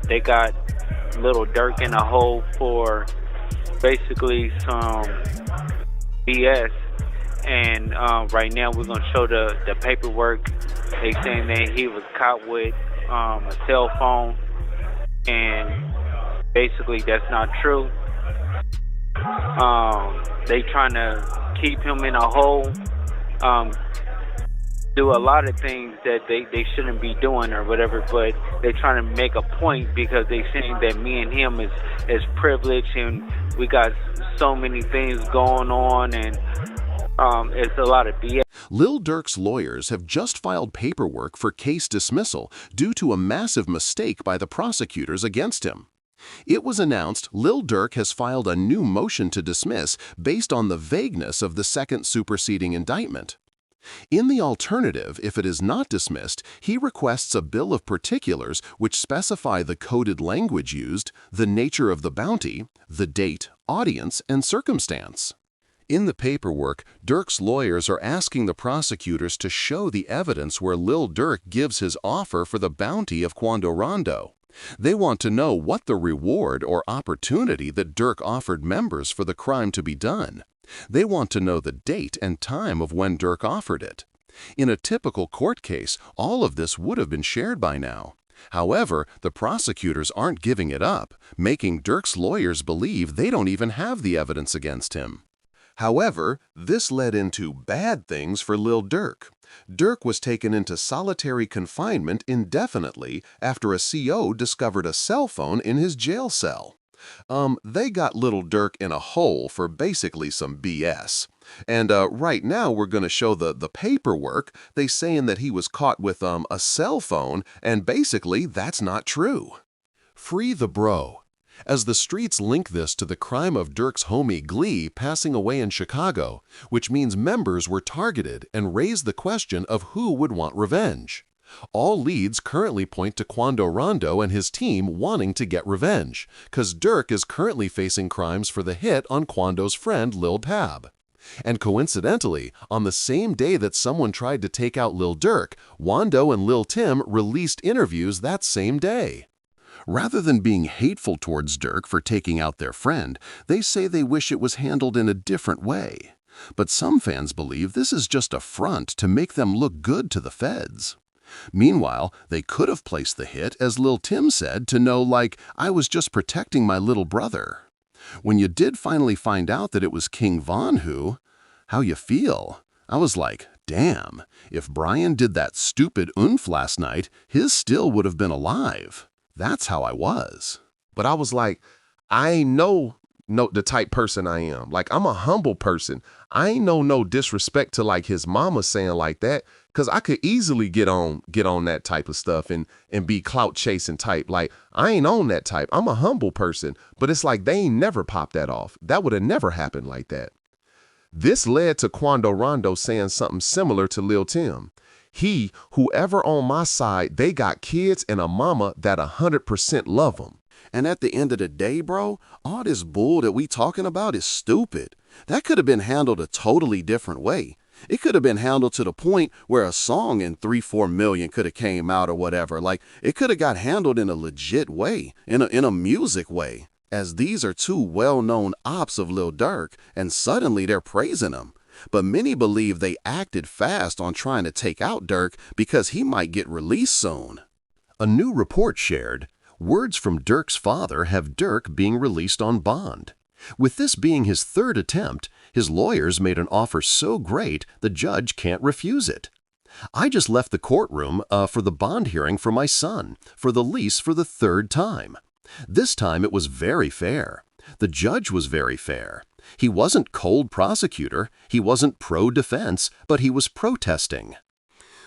They got little Durk in a hole for basically some BS. And right now we're gonna show the paperwork. They saying that he was caught with a cell phone, and basically that's not true. They trying to keep him in a hole, do a lot of things that they shouldn't be doing or whatever, but they're trying to make a point because they saying that me and him is privileged and we got so many things going on, and it's a lot of BS. Lil Durk's lawyers have just filed paperwork for case dismissal due to a massive mistake by the prosecutors against him. It was announced Lil Durk has filed a new motion to dismiss based on the vagueness of the second superseding indictment. In the alternative, if it is not dismissed, he requests a bill of particulars which specify the coded language used, the nature of the bounty, the date, audience, and circumstance. In the paperwork, Durk's lawyers are asking the prosecutors to show the evidence where Lil Durk gives his offer for the bounty of Quando Rondo. They want to know what the reward or opportunity that Durk offered members for the crime to be done. They want to know the date and time of when Durk offered it. In a typical court case, all of this would have been shared by now. However, the prosecutors aren't giving it up, making Durk's lawyers believe they don't even have the evidence against him. However, this led into bad things for Lil Durk. Durk was taken into solitary confinement indefinitely after a CO discovered a cell phone in his jail cell. They got Little Durk in a hole for basically some BS. And right now we're going to show the paperwork. They saying that he was caught with a cell phone, and basically that's not true. Free the bro. As the streets link this to the crime of Durk's homie Glee passing away in Chicago, which means members were targeted and raised the question of who would want revenge. All leads currently point to Quando Rondo and his team wanting to get revenge, because Durk is currently facing crimes for the hit on Quando's friend Lil Tab. And coincidentally, on the same day that someone tried to take out Lil Durk, Wando and Lil Tim released interviews that same day. Rather than being hateful towards Durk for taking out their friend, they say they wish it was handled in a different way. But some fans believe this is just a front to make them look good to the feds. Meanwhile, they could have placed the hit, as Lil Tim said, to know, like, I was just protecting my little brother. When you did finally find out that it was King Von how you feel? I was like, damn, if Brian did that stupid oomph last night, his still would have been alive. That's how I was. But I was like, I ain't know the type person I am. Like, I'm a humble person. I ain't no disrespect to like his mama saying like that, because I could easily get on that type of stuff and be clout chasing type. Like, I ain't on that type. I'm a humble person. But it's like they ain't never popped that off. That would have never happened like that. This led to Quando Rondo saying something similar to Lil Tim. Whoever on my side, they got kids and a mama that 100% love them. And at the end of the day, bro, all this bull that we talking about is stupid. That could have been handled a totally different way. It could have been handled to the point where a song in 3-4 million could have came out or whatever. Like, it could have got handled in a legit way, in a music way, as these are two well-known ops of Lil Durk, and suddenly they're praising him. But many believe they acted fast on trying to take out Durk because he might get released soon. A new report shared, words from Durk's father have Durk being released on bond. With this being his third attempt, his lawyers made an offer so great the judge can't refuse it. I just left the courtroom for the bond hearing for my son, for the lease for the third time. This time it was very fair. The judge was very fair. He wasn't cold prosecutor, he wasn't pro-defense, but he was protesting.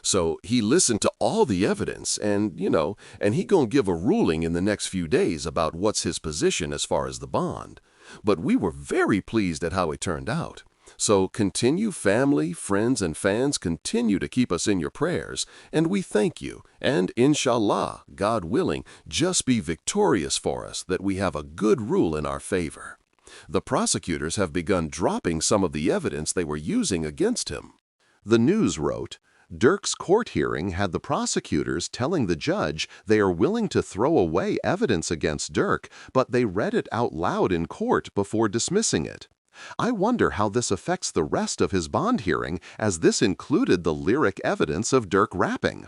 So he listened to all the evidence and he gonna give a ruling in the next few days about what's his position as far as the bond. But we were very pleased at how it turned out. So continue, family, friends, and fans, continue to keep us in your prayers, and we thank you. And inshallah, God willing, just be victorious for us that we have a good rule in our favor. The prosecutors have begun dropping some of the evidence they were using against him. The news wrote, Durk's court hearing had the prosecutors telling the judge they are willing to throw away evidence against Durk, but they read it out loud in court before dismissing it. I wonder how this affects the rest of his bond hearing, as this included the lyric evidence of Durk rapping.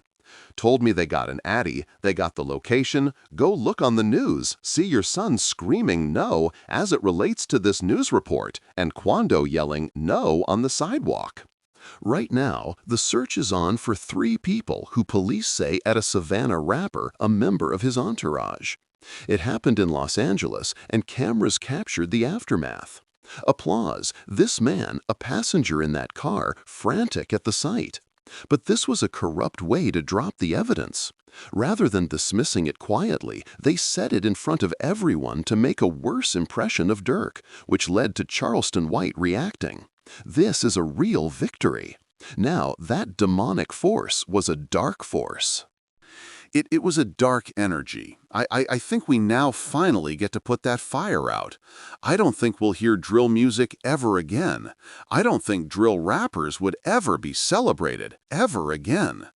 Told me they got an Addy, they got the location, go look on the news, see your son screaming no as it relates to this news report, and Quando yelling no on the sidewalk. Right now, the search is on for 3 people who police say at a Savannah rapper, a member of his entourage. It happened in Los Angeles, and cameras captured the aftermath. Applause, this man, a passenger in that car, frantic at the sight. But this was a corrupt way to drop the evidence. Rather than dismissing it quietly, they said it in front of everyone to make a worse impression of Durk, which led to Charleston White reacting. This is a real victory. Now, that demonic force was a dark force. It was a dark energy. I think we now finally get to put that fire out. I don't think we'll hear drill music ever again. I don't think drill rappers would ever be celebrated, ever again.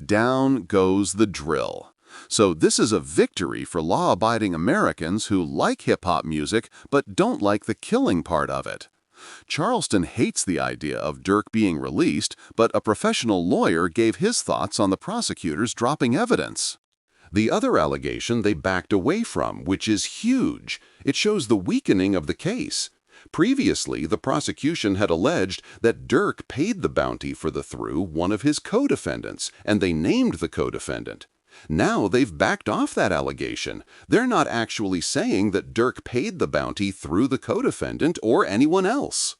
Down goes the drill. So this is a victory for law-abiding Americans who like hip-hop music but don't like the killing part of it. Charleston hates the idea of Durk being released, but a professional lawyer gave his thoughts on the prosecutors dropping evidence. The other allegation they backed away from, which is huge. It shows the weakening of the case. Previously, the prosecution had alleged that Durk paid the bounty for the through one of his co-defendants, and they named the co-defendant. Now they've backed off that allegation. They're not actually saying that Durk paid the bounty through the co-defendant or anyone else.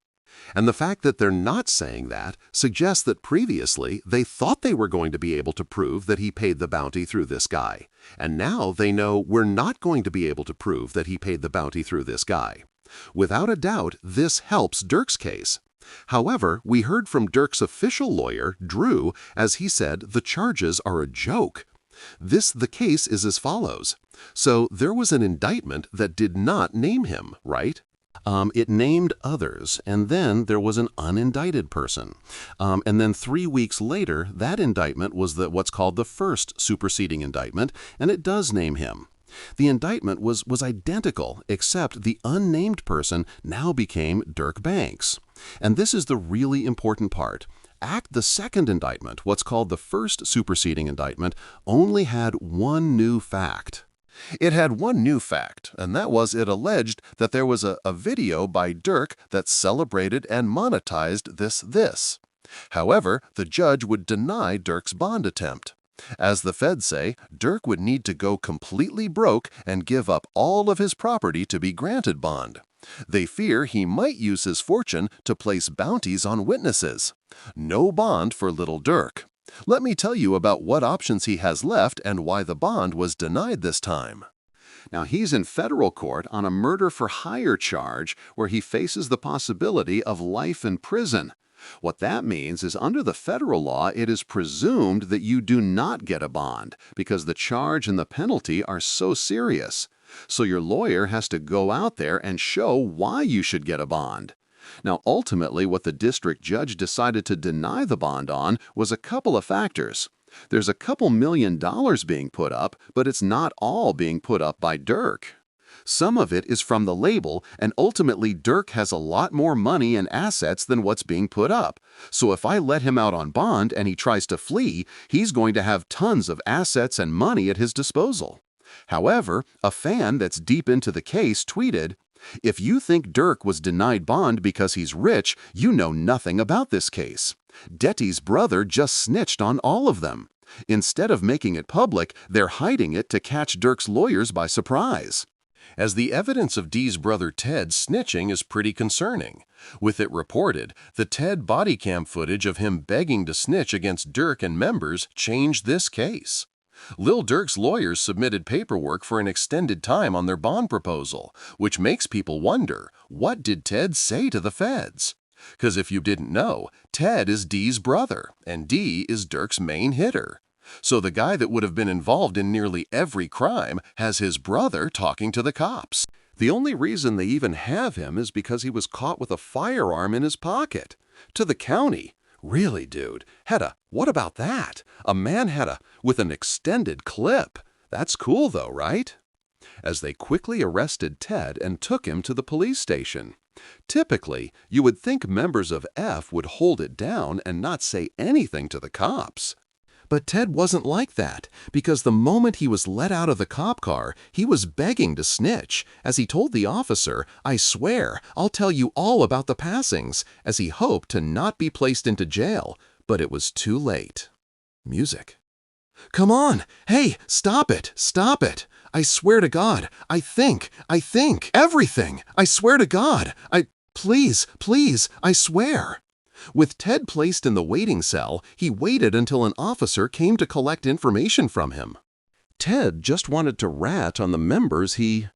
And the fact that they're not saying that suggests that previously they thought they were going to be able to prove that he paid the bounty through this guy. And now they know we're not going to be able to prove that he paid the bounty through this guy. Without a doubt, this helps Durk's case. However, we heard from Durk's official lawyer, Drew, as he said the charges are a joke. The case is as follows. So there was an indictment that did not name him, right? It named others, and then there was an unindicted person. And then 3 weeks later, that indictment was what's called the first superseding indictment, and it does name him. The indictment was identical, except the unnamed person now became Durk Banks. And this is the really important part. The second indictment, what's called the first superseding indictment, only had one new fact. It had one new fact, and that was it alleged that there was a video by Durk that celebrated and monetized this. However, the judge would deny Durk's bond attempt. As the feds say, Durk would need to go completely broke and give up all of his property to be granted bond. They fear he might use his fortune to place bounties on witnesses. No bond for little Durk. Let me tell you about what options he has left and why the bond was denied this time. Now, he's in federal court on a murder-for-hire charge where he faces the possibility of life in prison. What that means is under the federal law, it is presumed that you do not get a bond because the charge and the penalty are so serious. So your lawyer has to go out there and show why you should get a bond. Now, ultimately, what the district judge decided to deny the bond on was a couple of factors. There's a couple $1 million being put up, but it's not all being put up by Durk. Some of it is from the label, and ultimately Durk has a lot more money and assets than what's being put up. So if I let him out on bond and he tries to flee, he's going to have tons of assets and money at his disposal. However, a fan that's deep into the case tweeted, "If you think Durk was denied bond because he's rich, you know nothing about this case. Detty's brother just snitched on all of them. Instead of making it public, they're hiding it to catch Durk's lawyers by surprise." As the evidence of Dee's brother Ted snitching is pretty concerning. With it reported, the Ted body cam footage of him begging to snitch against Durk and members changed this case. Lil Durk's lawyers submitted paperwork for an extended time on their bond proposal, which makes people wonder, what did Ted say to the feds? Because if you didn't know, Ted is Dee's brother, and Dee is Durk's main hitter. So the guy that would have been involved in nearly every crime has his brother talking to the cops. The only reason they even have him is because he was caught with a firearm in his pocket. To the county. Really, dude? What about that? A man with an extended clip. That's cool though, right? As they quickly arrested Ted and took him to the police station. Typically, you would think members of F would hold it down and not say anything to the cops. But Ted wasn't like that, because the moment he was let out of the cop car, he was begging to snitch, as he told the officer, "I swear, I'll tell you all about the passings," as he hoped to not be placed into jail, but it was too late. Music. "Come on! Hey, stop it! Stop it! I swear to God, I think, everything! I swear to God! Please, I swear!" With Ted placed in the waiting cell, he waited until an officer came to collect information from him. Ted just wanted to rat on the members he